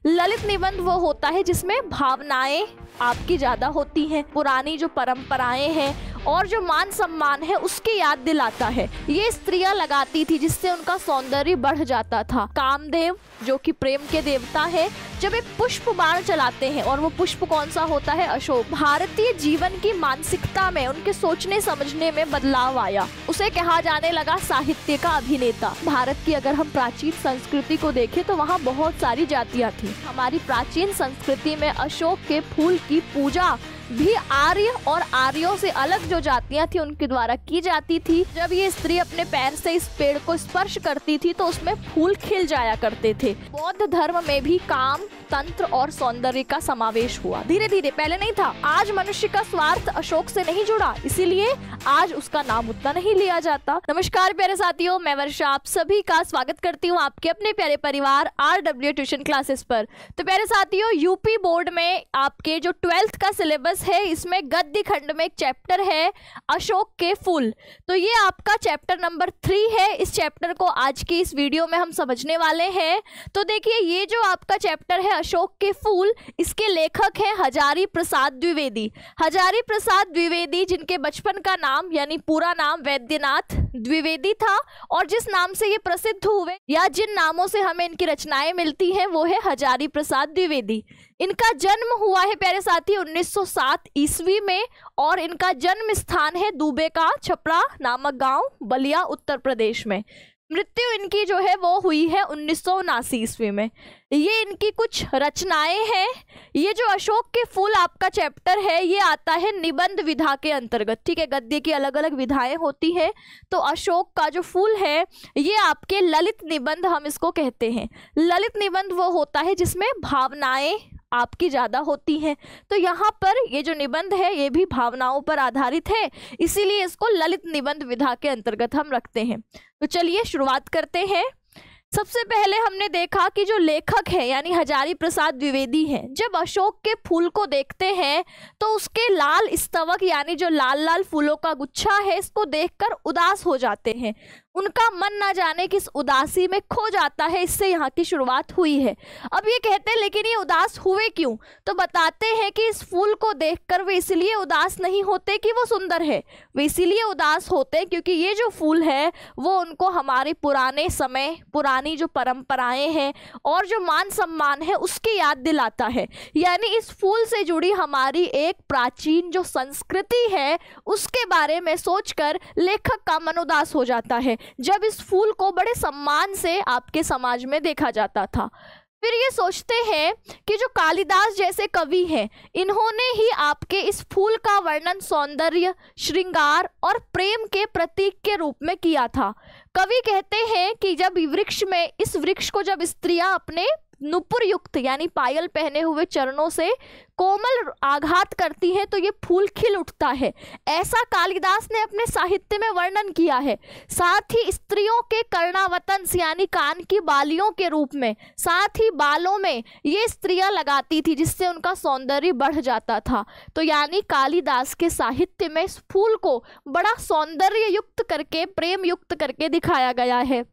ललित निबंध वो होता है जिसमें भावनाएं आपकी ज्यादा होती हैं, पुरानी जो परंपराएं हैं और जो मान सम्मान है उसकी याद दिलाता है। ये स्त्रियां लगाती थी जिससे उनका सौंदर्य बढ़ जाता था। कामदेव जो कि प्रेम के देवता है, जब एक पुष्प बाण चलाते हैं, और वो पुष्प कौन सा होता है? अशोक। भारतीय जीवन की मानसिकता में, उनके सोचने समझने में बदलाव आया। उसे कहा जाने लगा साहित्य का अभिनेता। भारत की अगर हम प्राचीन संस्कृति को देखें तो वहाँ बहुत सारी जातियां थी। हमारी प्राचीन संस्कृति में अशोक के फूल की पूजा भी आर्य और आर्यों से अलग जो जातियां थी उनके द्वारा की जाती थी। जब ये स्त्री अपने पैर से इस पेड़ को स्पर्श करती थी तो उसमें फूल खिल जाया करते थे। बौद्ध धर्म में भी काम, तंत्र और सौंदर्य का समावेश हुआ धीरे धीरे, पहले नहीं था। आज मनुष्य का स्वार्थ अशोक से नहीं जुड़ा, इसीलिए आज उसका नाम उतना नहीं लिया जाता। नमस्कार प्यारे साथियों, मैं वर्षा आप सभी का स्वागत करती हूँ आपके अपने प्यारे परिवार RW ट्यूशन क्लासेस पर। तो प्यारे साथियों, यूपी बोर्ड में आपके जो 12th का सिलेबस है, इसमें गद्य खंड में एक चैप्टर है अशोक के फूल। तो ये आपका चैप्टर नंबर 3 है। इस चैप्टर को आज की इस वीडियो में हम समझने वाले हैं। तो देखिए, ये जो आपका चैप्टर है अशोक के फूल, इसके लेखक हैं हजारी प्रसाद द्विवेदी। हजारी प्रसाद द्विवेदी जिनके बचपन का नाम यानी पूरा नाम वैद्यनाथ द्विवेदी था, और जिस नाम से ये प्रसिद्ध हुए या जिन नामों से हमें इनकी रचनाएं मिलती हैं वो है हजारी प्रसाद द्विवेदी। इनका जन्म हुआ है प्यारे साथी 1907 ईस्वी में, और इनका जन्म स्थान है दुबे का छपरा नामक गांव, बलिया उत्तर प्रदेश में। मृत्यु इनकी जो है वो हुई है 1979 ईस्वी में। ये इनकी कुछ रचनाएं हैं। ये जो अशोक के फूल आपका चैप्टर है ये आता है निबंध विधा के अंतर्गत, ठीक है। गद्य की अलग अलग विधाएं होती हैं, तो अशोक का जो फूल है ये आपके ललित निबंध हम इसको कहते हैं। ललित निबंध वो होता है जिसमें भावनाएं आपकी ज्यादा होती हैं। तो यहाँ पर ये जो निबंध है ये भी भावनाओं पर आधारित है, इसीलिए इसको ललित निबंध विधा के अंतर्गत हम रखते हैं। तो चलिए शुरुआत करते हैं। सबसे पहले हमने देखा कि जो लेखक है यानी हजारी प्रसाद द्विवेदी हैं, जब अशोक के फूल को देखते हैं तो उसके लाल स्तवक यानी जो लाल लाल फूलों का गुच्छा है इसको देखकर उदास हो जाते हैं। उनका मन ना जाने किस उदासी में खो जाता है, इससे यहाँ की शुरुआत हुई है। अब ये कहते हैं लेकिन ये उदास हुए क्यों? तो बताते हैं कि इस फूल को देखकर वे इसलिए उदास नहीं होते कि वो सुंदर है, वे इसीलिए उदास होते हैं क्योंकि ये जो फूल है वो उनको हमारे पुराने समय, पुरानी जो परंपराएं हैं और जो मान सम्मान है उसकी याद दिलाता है। यानी इस फूल से जुड़ी हमारी एक प्राचीन जो संस्कृति है उसके बारे में सोचकर लेखक का मन उदास हो जाता है, जब इस फूल को बड़े सम्मान से आपके समाज में देखा जाता था। फिर ये सोचते हैं कि जो कालिदास जैसे कवि हैं इन्होंने ही आपके इस फूल का वर्णन सौंदर्य, श्रृंगार और प्रेम के प्रतीक के रूप में किया था। कवि कहते हैं कि जब वृक्ष में, इस वृक्ष को जब स्त्रियां अपने नुपुर युक्त यानी पायल पहने हुए चरणों से कोमल आघात करती हैं तो ये फूल खिल उठता है, ऐसा कालिदास ने अपने साहित्य में वर्णन किया है। साथ ही स्त्रियों के कर्णावतंस यानी कान की बालियों के रूप में, साथ ही बालों में ये स्त्रियां लगाती थी जिससे उनका सौंदर्य बढ़ जाता था। तो यानी कालिदास के साहित्य में इस फूल को बड़ा सौंदर्य युक्त करके, प्रेम युक्त करके दिखाया गया है।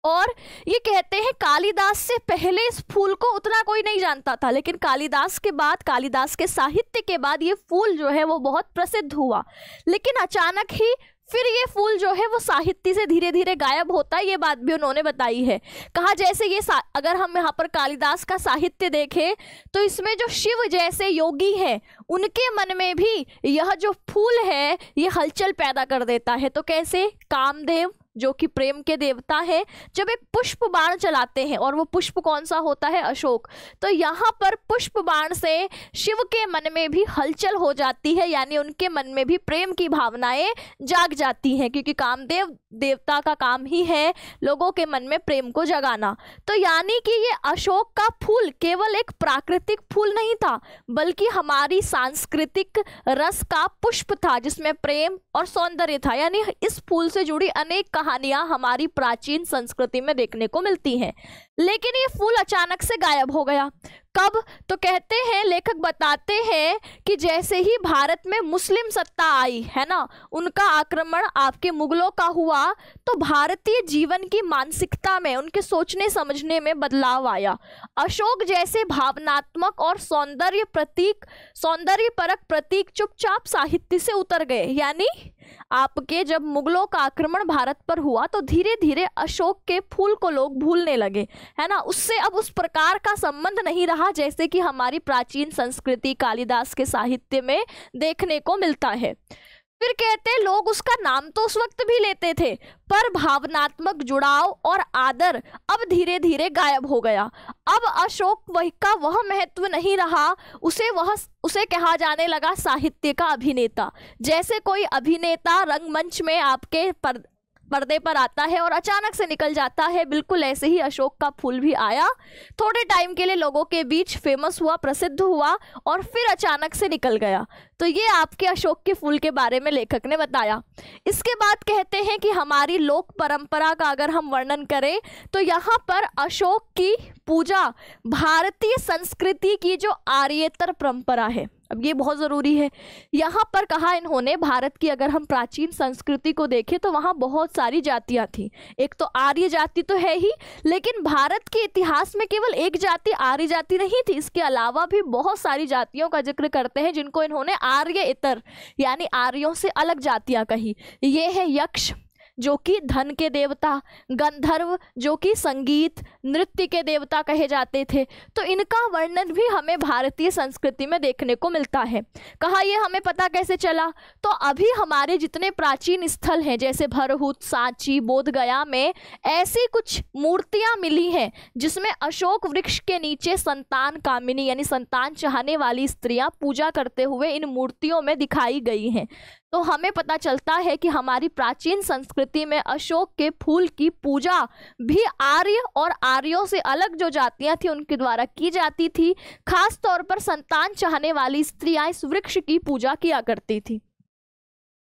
और ये कहते हैं कालिदास से पहले इस फूल को उतना कोई नहीं जानता था, लेकिन कालिदास के बाद, कालिदास के साहित्य के बाद ये फूल जो है वो बहुत प्रसिद्ध हुआ। लेकिन अचानक ही फिर ये फूल जो है वो साहित्य से धीरे धीरे गायब होता है, ये बात भी उन्होंने बताई है। कहा जैसे ये अगर हम यहाँ पर कालिदास का साहित्य देखें तो इसमें जो शिव जैसे योगी हैं उनके मन में भी यह जो फूल है ये हलचल पैदा कर देता है। तो कैसे? कामदेव जो कि प्रेम के देवता है, जब एक पुष्प बाण चलाते हैं, और वो पुष्प कौन सा होता है? अशोक। तो यहाँ पर पुष्प बाण से शिव के मन में भी हलचल हो जाती है, यानी उनके मन में भी प्रेम की भावनाएं जाग जाती हैं, क्योंकि कामदेव देवता का काम ही है लोगों के मन में प्रेम को जगाना। तो यानी कि ये अशोक का फूल केवल एक प्राकृतिक फूल नहीं था, बल्कि हमारी सांस्कृतिक रस का पुष्प था जिसमें प्रेम और सौंदर्य था। यानी इस फूल से जुड़ी अनेक कहानियां हमारी प्राचीन संस्कृति में देखने को मिलती हैं। लेकिन ये फूल अचानक से गायब हो गया। कब? तो कहते हैं, लेखक बताते हैं कि जैसे ही भारत में मुस्लिम सत्ता आई है ना, उनका आक्रमण आपके मुगलों का हुआ, तो भारतीय जीवन की मानसिकता में, उनके सोचने समझने में बदलाव आया। अशोक जैसे भावनात्मक और सौंदर्य परक प्रतीक चुपचाप साहित्य से उतर गए। यानी आपके जब मुगलों का आक्रमण भारत पर हुआ तो धीरे धीरे अशोक के फूल को लोग भूलने लगे, है ना। उससे अब उस प्रकार का संबंध नहीं रहा जैसे कि हमारी प्राचीन संस्कृति कालिदास के साहित्य में देखने को मिलता है। फिर कहते हैं, लोग उसका नाम तो उस वक्त भी लेते थे, पर भावनात्मक जुड़ाव और आदर अब धीरे धीरे गायब हो गया। अब अशोक का वह महत्व नहीं रहा, उसे कहा जाने लगा साहित्य का अभिनेता। जैसे कोई अभिनेता रंगमंच में आपके पर्दे पर आता है और अचानक से निकल जाता है, बिल्कुल ऐसे ही अशोक का फूल भी आया, थोड़े टाइम के लिए लोगों के बीच फेमस हुआ, प्रसिद्ध हुआ और फिर अचानक से निकल गया। तो ये आपके अशोक के फूल के बारे में लेखक ने बताया। इसके बाद कहते हैं कि हमारी लोक परंपरा का अगर हम वर्णन करें तो यहाँ पर अशोक की पूजा भारतीय संस्कृति की जो आर्येतर परंपरा है, अब ये बहुत ज़रूरी है। यहाँ पर कहा इन्होंने, भारत की अगर हम प्राचीन संस्कृति को देखें तो वहाँ बहुत सारी जातियाँ थी। एक तो आर्य जाति तो है ही, लेकिन भारत के इतिहास में केवल एक जाति आर्य जाति नहीं थी, इसके अलावा भी बहुत सारी जातियों का जिक्र करते हैं जिनको इन्होंने आर्य इतर यानी आर्यों से अलग जातियाँ कही। ये है यक्ष जो कि धन के देवता, गंधर्व जो कि संगीत नृत्य के देवता कहे जाते थे। तो इनका वर्णन भी हमें भारतीय संस्कृति में देखने को मिलता है। कहा ये हमें पता कैसे चला? तो अभी हमारे जितने प्राचीन स्थल हैं जैसे भरहुत, सांची, बोधगया में ऐसी कुछ मूर्तियां मिली हैं जिसमें अशोक वृक्ष के नीचे संतान कामिनी यानी संतान चाहने वाली स्त्रियां पूजा करते हुए इन मूर्तियों में दिखाई गई हैं। तो हमें पता चलता है कि हमारी प्राचीन संस्कृति में अशोक के फूल की पूजा भी आर्य और आर्यों से अलग जो जातियां थी उनके द्वारा की जाती थी। खास तौर पर संतान चाहने वाली स्त्रियां इस वृक्ष की पूजा किया करती थी।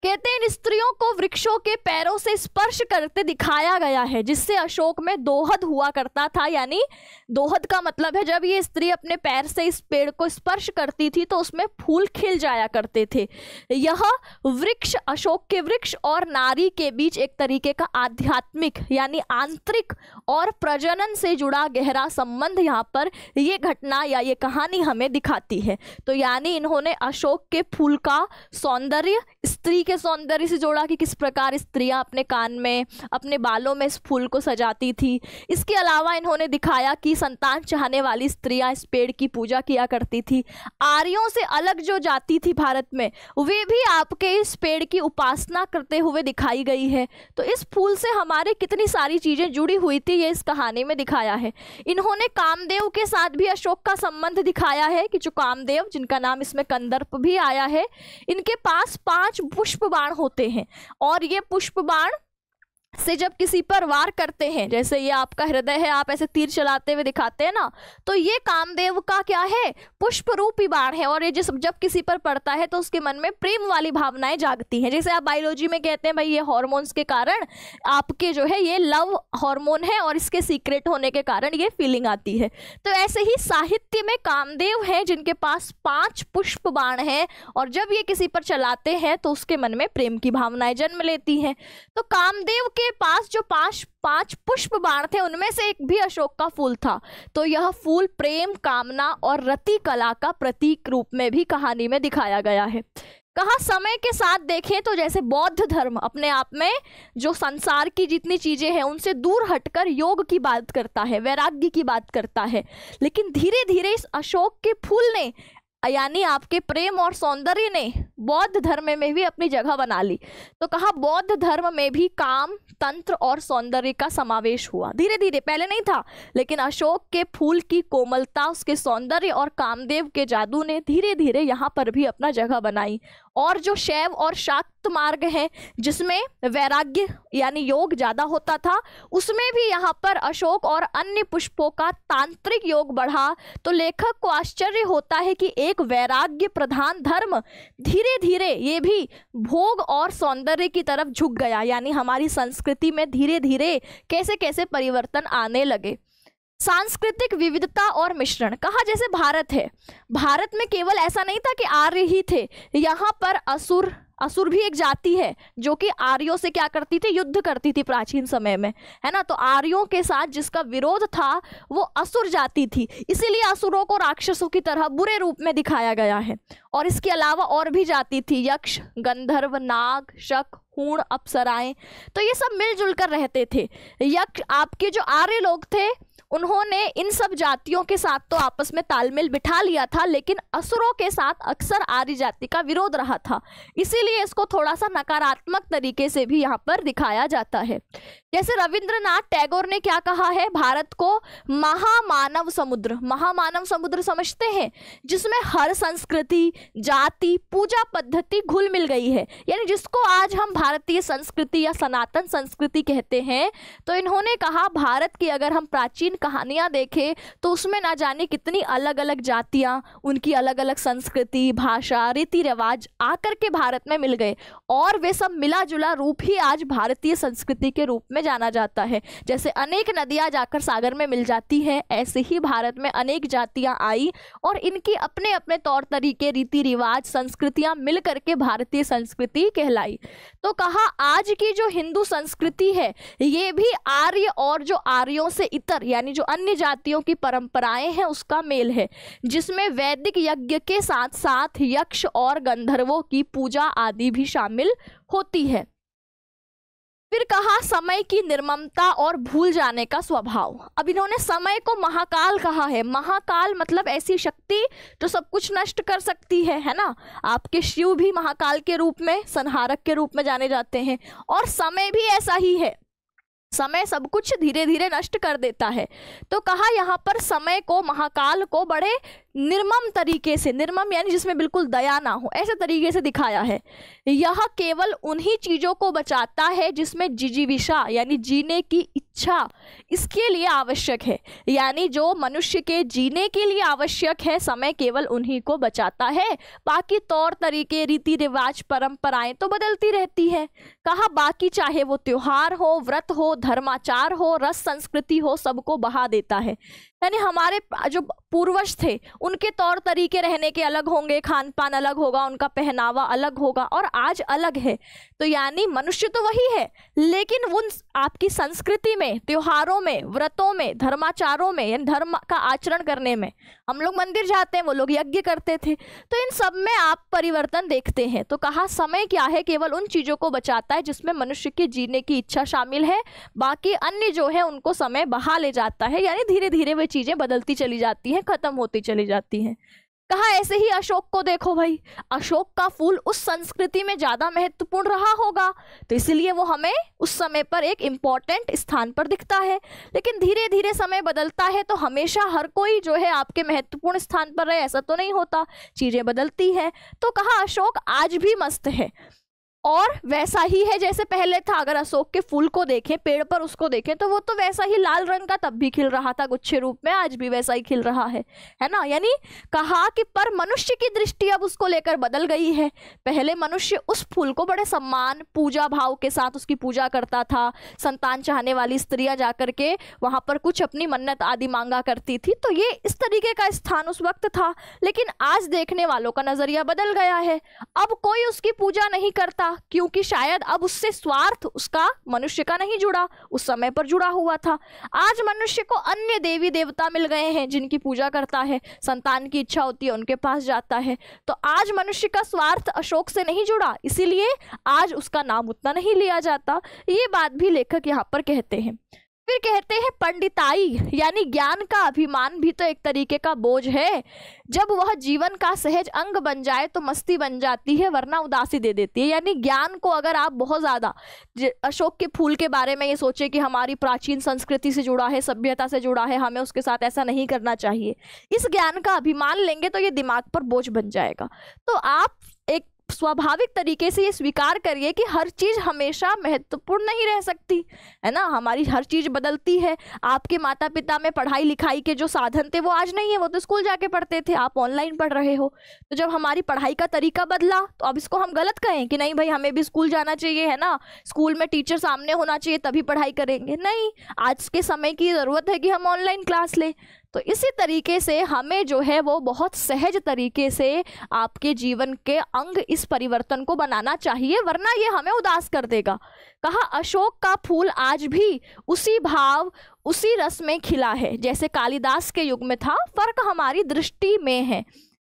कहते हैं इन स्त्रियों को वृक्षों के पैरों से स्पर्श करते दिखाया गया है, जिससे अशोक में दोहद हुआ करता था। यानी दोहद का मतलब है जब ये स्त्री अपने पैर से इस पेड़ को स्पर्श करती थी तो उसमें फूल खिल जाया करते थे। यह वृक्ष, अशोक के वृक्ष और नारी के बीच एक तरीके का आध्यात्मिक यानी आंतरिक और प्रजनन से जुड़ा गहरा संबंध यहाँ पर ये घटना या ये कहानी हमें दिखाती है। तो यानी इन्होंने अशोक के फूल का सौंदर्य स्त्री के सौंदर्य से जोड़ा कि किस प्रकार स्त्रियां अपने कान में, अपने बालों में इस फूल को सजाती थी। इसके अलावा इन्होंने दिखाया कि संतान चाहने वाली स्त्रियां इस पेड़ की पूजा किया करती थी। आर्यों से अलग जो जाति थी भारत में, वे भी आपके इस पेड़ की उपासना करते हुए दिखाई गई है। तो इस फूल से हमारे कितनी सारी चीजें जुड़ी हुई थी ये इस कहानी में दिखाया है। इन्होंने कामदेव के साथ भी अशोक का संबंध दिखाया है कि जो कामदेव, जिनका नाम इसमें कंदर्प भी आया है, इनके पास 5 पुष्प बाण होते हैं और ये पुष्प बाण से जब किसी पर वार करते हैं, जैसे ये आपका हृदय है, आप ऐसे तीर चलाते हुए दिखाते हैं ना, तो ये कामदेव का क्या है? पुष्प रूपी बाण है। और ये जब किसी पर पड़ता है तो उसके मन में प्रेम वाली भावनाएं जागती हैं। जैसे आप बायोलॉजी में कहते हैं भाई ये हार्मोन्स के कारण आपके जो है ये लव हार्मोन है और इसके सीक्रेट होने के कारण ये फीलिंग आती है। तो ऐसे ही साहित्य में कामदेव है जिनके पास 5 पुष्प बाण हैं और जब ये किसी पर चलाते हैं तो उसके मन में प्रेम की भावनाएं जन्म लेती हैं। तो कामदेव के पास जो 5 पुष्प बाण थे उनमें से एक भी अशोक का फूल था। तो यह फूल प्रेम, कामना और रति कला का प्रतीक रूप में भी कहानी में दिखाया गया है। कहा समय के साथ देखें तो जैसे बौद्ध धर्म अपने आप में जो संसार की जितनी चीजें हैं उनसे दूर हटकर योग की बात करता है, वैराग्य की बात करता है, लेकिन धीरे धीरे इस अशोक के फूल ने यानी आपके प्रेम और सौंदर्य ने बौद्ध धर्म में भी अपनी जगह बना ली। तो कहा बौद्ध धर्म में भी काम, तंत्र और सौंदर्य का समावेश हुआ धीरे धीरे, पहले नहीं था, लेकिन अशोक के फूल की कोमलता, उसके सौंदर्य और कामदेव के जादू ने धीरे धीरे यहाँ पर भी अपना जगह बनाई। और जो शैव और शाक्त मार्ग है जिसमें वैराग्य यानी योग ज्यादा होता था, उसमें भी यहाँ पर अशोक और अन्य पुष्पों का तांत्रिक योग बढ़ा। तो लेखक को आश्चर्य होता है कि एक वैराग्य प्रधान धर्म धीरे धीरे ये भी भोग और सौंदर्य की तरफ झुक गया। यानी हमारी संस्कृति में धीरे धीरे कैसे कैसे परिवर्तन आने लगे। सांस्कृतिक विविधता और मिश्रण, कहा जैसे भारत है, भारत में केवल ऐसा नहीं था कि आर्य ही थे, यहाँ पर असुर भी एक जाति है जो कि आर्यों से क्या करती थी, युद्ध करती थी प्राचीन समय में, है ना। तो आर्यों के साथ जिसका विरोध था वो असुर जाति थी, इसीलिए असुरों को राक्षसों की तरह बुरे रूप में दिखाया गया है। और इसके अलावा और भी जाति थी, यक्ष, गंधर्व, नाग, शक, हूण, अप्सराएं, तो ये सब मिलजुल कर रहते थे। यक्ष, आपके जो आर्य लोग थे उन्होंने इन सब जातियों के साथ तो आपस में तालमेल बिठा लिया था, लेकिन असुरों के साथ अक्सर आर्य जाति का विरोध रहा था, इसीलिए इसको थोड़ा सा नकारात्मक तरीके से भी यहाँ पर दिखाया जाता है। जैसे रविंद्रनाथ टैगोर ने क्या कहा है, भारत को महामानव समुद्र समझते हैं, जिसमें हर संस्कृति, जाति, पूजा पद्धति घुल मिल गई है। यानी जिसको आज हम भारतीय संस्कृति या सनातन संस्कृति कहते हैं, तो इन्होंने कहा भारत की अगर हम प्राचीन कहानियां देखें तो उसमें ना जाने कितनी अलग अलग जातियां, उनकी अलग अलग संस्कृति, भाषा, रीति रिवाज आकर के भारत में मिल गए, और वे सब मिला जुला रूप ही आज भारतीय संस्कृति के रूप में जाना जाता है। जैसे अनेक नदियां जाकर सागर में मिल जाती हैं, ऐसे ही भारत में अनेक जातियां आई और इनकी अपने अपने तौर तरीके, रीति रिवाज, संस्कृतियां मिल करके भारतीय संस्कृति कहलाई। तो कहा आज की जो हिंदू संस्कृति है ये भी आर्य और जो आर्यों से इतर यानी जो अन्य जातियों की परंपराएं हैं उसका मेल है, जिसमें वैदिक यज्ञ के साथ साथ यक्ष और गंधर्वों की पूजा आदि भी शामिल होती है। फिर कहा समय की निर्ममता और भूल जाने का स्वभाव। अब इन्होंने समय को महाकाल कहा है। महाकाल मतलब ऐसी शक्ति जो सब कुछ नष्ट कर सकती है ना। आपके शिव भी महाकाल के रूप में, संहारक के रूप में जाने जाते हैं, और समय भी ऐसा ही है, समय सब कुछ धीरे धीरे नष्ट कर देता है। तो कहा यहाँ पर समय को, महाकाल को बड़े निर्मम तरीके से, निर्मम यानी जिसमें बिल्कुल दया ना हो, ऐसे तरीके से दिखाया है। यह केवल उन्हीं चीजों को बचाता है जिसमें जिजीविषा यानी जीने की इच्छा इसके लिए आवश्यक है। यानी जो मनुष्य के जीने के लिए आवश्यक है, समय केवल उन्हीं को बचाता है। बाकी तौर तरीके, रीति रिवाज, परंपराएं तो बदलती रहती है। कहा बाकी चाहे वो त्योहार हो, व्रत हो, धर्माचार हो, रस संस्कृति हो, सबको बहा देता है। यानी हमारे जो पूर्वज थे उनके तौर तरीके रहने के अलग होंगे, खान पान अलग होगा, उनका पहनावा अलग होगा, और आज अलग है। तो यानी मनुष्य तो वही है, लेकिन उन आपकी संस्कृति में, त्योहारों में, व्रतों में, धर्माचारों में, यानी धर्म का आचरण करने में, हम लोग मंदिर जाते हैं, वो लोग यज्ञ करते थे, तो इन सब में आप परिवर्तन देखते हैं। तो कहा समय क्या है, केवल उन चीजों को बचाता है जिसमें मनुष्य के जीने की इच्छा शामिल है, बाकी अन्य जो है उनको समय बहा ले जाता है। यानी धीरे धीरे वे चीजें बदलती चली जाती हैं, खत्म होती चली जाती हैं। कहा ऐसे ही अशोक को देखो भाई, अशोक का फूल उस संस्कृति में ज्यादा महत्वपूर्ण रहा होगा, तो इसलिए वो हमें उस समय पर एक इम्पोर्टेंट स्थान पर दिखता है। लेकिन धीरे धीरे समय बदलता है, तो हमेशा हर कोई जो है आपके महत्वपूर्ण स्थान पर रहे ऐसा तो नहीं होता, चीजें बदलती हैं। तो कहा अशोक आज भी मस्त है और वैसा ही है जैसे पहले था। अगर अशोक के फूल को देखें, पेड़ पर उसको देखें, तो वो तो वैसा ही लाल रंग का तब भी खिल रहा था गुच्छे रूप में, आज भी वैसा ही खिल रहा है ना। यानी कहा कि पर मनुष्य की दृष्टि अब उसको लेकर बदल गई है। पहले मनुष्य उस फूल को बड़े सम्मान, पूजा भाव के साथ उसकी पूजा करता था। संतान चाहने वाली स्त्रियां जाकर के वहां पर कुछ अपनी मन्नत आदि मांगा करती थी, तो ये इस तरीके का स्थान उस वक्त था। लेकिन आज देखने वालों का नजरिया बदल गया है, अब कोई उसकी पूजा नहीं करता, क्योंकि शायद अब उससे स्वार्थ उसका मनुष्य का नहीं जुड़ा, उस समय पर जुड़ा हुआ था। आज मनुष्य को अन्य देवी देवता मिल गए हैं जिनकी पूजा करता है, संतान की इच्छा होती है उनके पास जाता है। तो आज मनुष्य का स्वार्थ अशोक से नहीं जुड़ा, इसीलिए आज उसका नाम उतना नहीं लिया जाता। ये बात भी लेखक यहाँ पर कहते हैं। फिर कहते हैं पंडिताई यानी ज्ञान का अभिमान भी तो एक तरीके का बोझ है। जब वह जीवन का सहज अंग बन जाए तो मस्ती बन जाती है, वरना उदासी दे देती है। यानी ज्ञान को अगर आप बहुत ज्यादा, अशोक के फूल के बारे में ये सोचे कि हमारी प्राचीन संस्कृति से जुड़ा है, सभ्यता से जुड़ा है, हमें उसके साथ ऐसा नहीं करना चाहिए, इस ज्ञान का अभिमान लेंगे तो ये दिमाग पर बोझ बन जाएगा। तो आप एक स्वाभाविक तरीके से ये स्वीकार करिए कि हर चीज़ हमेशा महत्वपूर्ण नहीं रह सकती है ना, हमारी हर चीज़ बदलती है। आपके माता पिता में पढ़ाई लिखाई के जो साधन थे वो आज नहीं है, वो तो स्कूल जाके पढ़ते थे, आप ऑनलाइन पढ़ रहे हो। तो जब हमारी पढ़ाई का तरीका बदला तो अब इसको हम गलत कहें कि नहीं भाई हमें भी स्कूल जाना चाहिए, है ना, स्कूल में टीचर सामने होना चाहिए तभी पढ़ाई करेंगे? नहीं, आज के समय की ज़रूरत है कि हम ऑनलाइन क्लास लें। तो इसी तरीके से हमें जो है वो बहुत सहज तरीके से आपके जीवन के अंग इस परिवर्तन को बनाना चाहिए, वरना ये हमें उदास कर देगा। कहा अशोक का फूल आज भी उसी भाव उसी रस में खिला है जैसे कालिदास के युग में था, फर्क हमारी दृष्टि में है।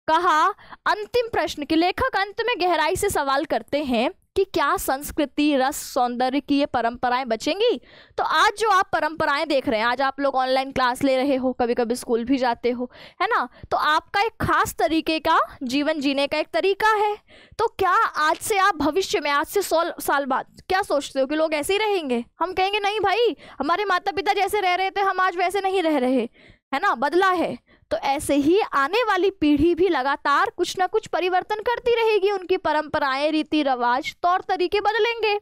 कहा अंतिम प्रश्न के लेखक अंत में गहराई से सवाल करते हैं कि क्या संस्कृति, रस, सौंदर्य की ये परंपराएं बचेंगी? तो आज जो आप परंपराएं देख रहे हैं, आज आप लोग ऑनलाइन क्लास ले रहे हो, कभी कभी स्कूल भी जाते हो, है ना, तो आपका एक खास तरीके का जीवन जीने का एक तरीका है। तो क्या आज से आप भविष्य में, आज से 100 साल बाद क्या सोचते हो कि लोग ऐसे ही रहेंगे? हम कहेंगे नहीं भाई, हमारे माता पिता जैसे रह रहे थे हम आज वैसे नहीं रह रहे, है ना, बदला है। तो ऐसे ही आने वाली पीढ़ी भी लगातार कुछ ना कुछ परिवर्तन करती रहेगी, उनकी परंपराएं, रीति रिवाज, तौर तरीके बदलेंगे।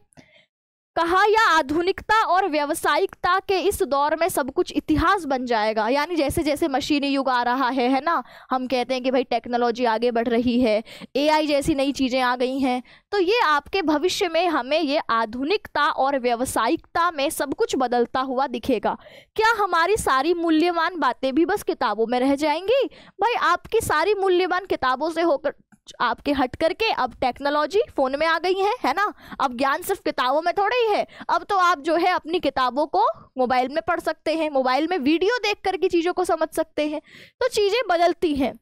कहा या आधुनिकता और व्यावसायिकता के इस दौर में सब कुछ इतिहास बन जाएगा, यानी जैसे जैसे मशीनी युग आ रहा है ना, हम कहते हैं कि भाई टेक्नोलॉजी आगे बढ़ रही है, एआई जैसी नई चीज़ें आ गई हैं, तो ये आपके भविष्य में हमें ये आधुनिकता और व्यावसायिकता में सब कुछ बदलता हुआ दिखेगा। क्या हमारी सारी मूल्यवान बातें भी बस किताबों में रह जाएंगी? भाई आपकी सारी मूल्यवान किताबों से होकर आपके हट करके अब टेक्नोलॉजी फोन में आ गई है ना, अब ज्ञान सिर्फ किताबों में थोड़ा ही है, अब तो आप जो है अपनी किताबों को मोबाइल में पढ़ सकते हैं, मोबाइल में वीडियो देख करके चीज़ों को समझ सकते हैं। तो चीज़ें बदलती हैं,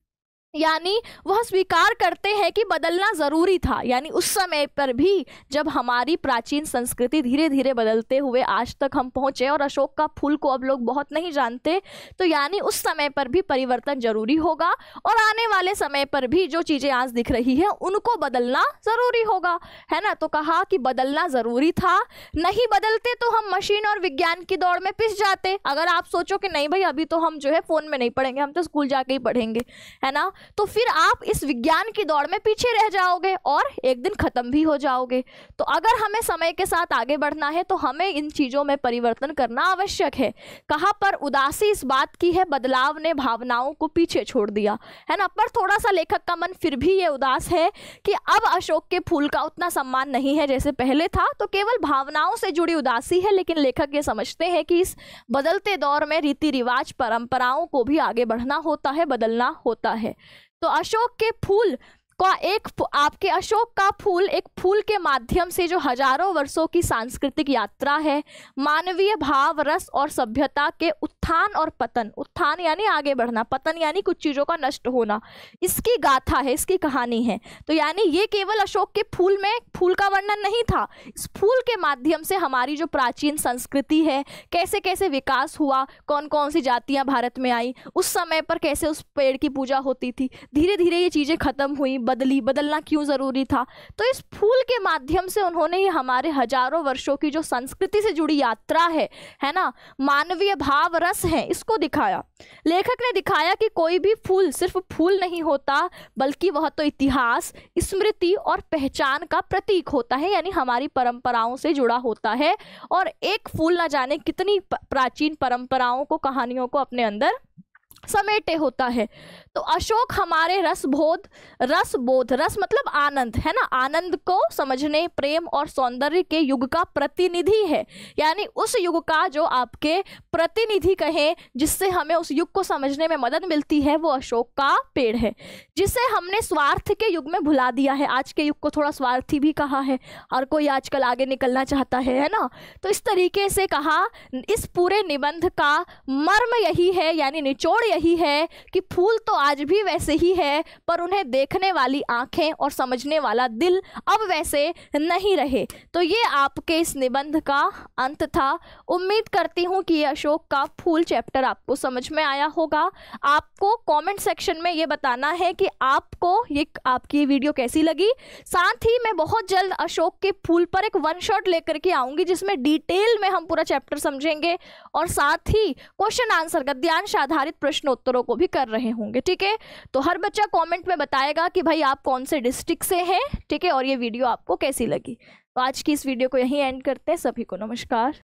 यानी वह स्वीकार करते हैं कि बदलना ज़रूरी था। यानी उस समय पर भी जब हमारी प्राचीन संस्कृति धीरे धीरे बदलते हुए आज तक हम पहुँचे और अशोक का फूल को अब लोग बहुत नहीं जानते, तो यानी उस समय पर भी परिवर्तन जरूरी होगा और आने वाले समय पर भी जो चीज़ें आज दिख रही है उनको बदलना ज़रूरी होगा, है ना। तो कहा कि बदलना ज़रूरी था, नहीं बदलते तो हम मशीन और विज्ञान की दौड़ में पिस जाते। अगर आप सोचो कि नहीं भाई अभी तो हम जो है फ़ोन में नहीं पढ़ेंगे, हम तो स्कूल जाके ही पढ़ेंगे, है ना, तो फिर आप इस विज्ञान की दौड़ में पीछे रह जाओगे और एक दिन खत्म भी हो जाओगे। तो अगर हमें समय के साथ आगे बढ़ना है तो हमें इन चीज़ों में परिवर्तन करना आवश्यक है। कहाँ पर उदासी इस बात की है बदलाव ने भावनाओं को पीछे छोड़ दिया, है ना, पर थोड़ा सा लेखक का मन फिर भी ये उदास है कि अब अशोक के फूल का उतना सम्मान नहीं है जैसे पहले था, तो केवल भावनाओं से जुड़ी उदासी है। लेकिन लेखक ये समझते हैं कि इस बदलते दौर में रीति रिवाज, परंपराओं को भी आगे बढ़ना होता है, बदलना होता है। तो अशोक के फूल का आपके अशोक का फूल एक फूल के माध्यम से जो हजारों वर्षों की सांस्कृतिक यात्रा है, मानवीय भाव, रस और सभ्यता के उत्थान और पतन, उत्थान यानी आगे बढ़ना, पतन यानी कुछ चीज़ों का नष्ट होना, इसकी गाथा है, इसकी कहानी है। तो यानी ये केवल अशोक के फूल में फूल का वर्णन नहीं था, इस फूल के माध्यम से हमारी जो प्राचीन संस्कृति है, कैसे कैसे विकास हुआ, कौन कौन सी जातियाँ भारत में आई, उस समय पर कैसे उस पेड़ की पूजा होती थी, धीरे धीरे ये चीज़ें खत्म हुई, बदलना क्यों जरूरी था। तो इस फूल के माध्यम से उन्होंने ही हमारे हजारों वर्षों की जो संस्कृति से जुड़ी यात्रा है ना, मानवीय भाव, रस है, इसको दिखाया। लेखक ने दिखाया कि कोई भी फूल सिर्फ फूल नहीं होता, बल्कि वह तो इतिहास, स्मृति और पहचान का प्रतीक होता है, यानी हमारी परंपराओं से जुड़ा होता है। और एक फूल न जाने कितनी प्राचीन परंपराओं को, कहानियों को अपने अंदर समेटे होता है। तो अशोक हमारे रस बोध, रस मतलब आनंद, है ना, आनंद को समझने, प्रेम और सौंदर्य के युग का प्रतिनिधि है। यानी उस युग का जो आपके प्रतिनिधि कहें, जिससे हमें उस युग को समझने में मदद मिलती है, वो अशोक का पेड़ है, जिसे हमने स्वार्थ के युग में भुला दिया है। आज के युग को थोड़ा स्वार्थी भी कहा है, हर कोई आजकल आगे निकलना चाहता है ना। तो इस तरीके से कहा, इस पूरे निबंध का मर्म यही है, यानी निचोड़ यही है कि फूल तो आज भी वैसे ही है, पर उन्हें देखने वाली आंखें और समझने वाला दिल अब वैसे नहीं रहे। तो ये आपके इस निबंध का अंत था। उम्मीद करती हूँ कि ये अशोक का फूल चैप्टर आपको समझ में आया होगा। आपको कमेंट सेक्शन में ये बताना है कि आपको आपकी वीडियो कैसी लगी। साथ ही मैं बहुत जल्द अशोक के फूल पर एक वन शॉट लेकर के आऊँगी, जिसमें डिटेल में हम पूरा चैप्टर समझेंगे और साथ ही क्वेश्चन आंसर, गद्यांश आधारित प्रश्न प्रश्नोत्तरों को भी कर रहे होंगे। ठीक है, तो हर बच्चा कमेंट में बताएगा कि भाई आप कौन से डिस्ट्रिक्ट से हैं। ठीक है, और ये वीडियो आपको कैसी लगी। तो आज की इस वीडियो को यहीं एंड करते हैं। सभी को नमस्कार।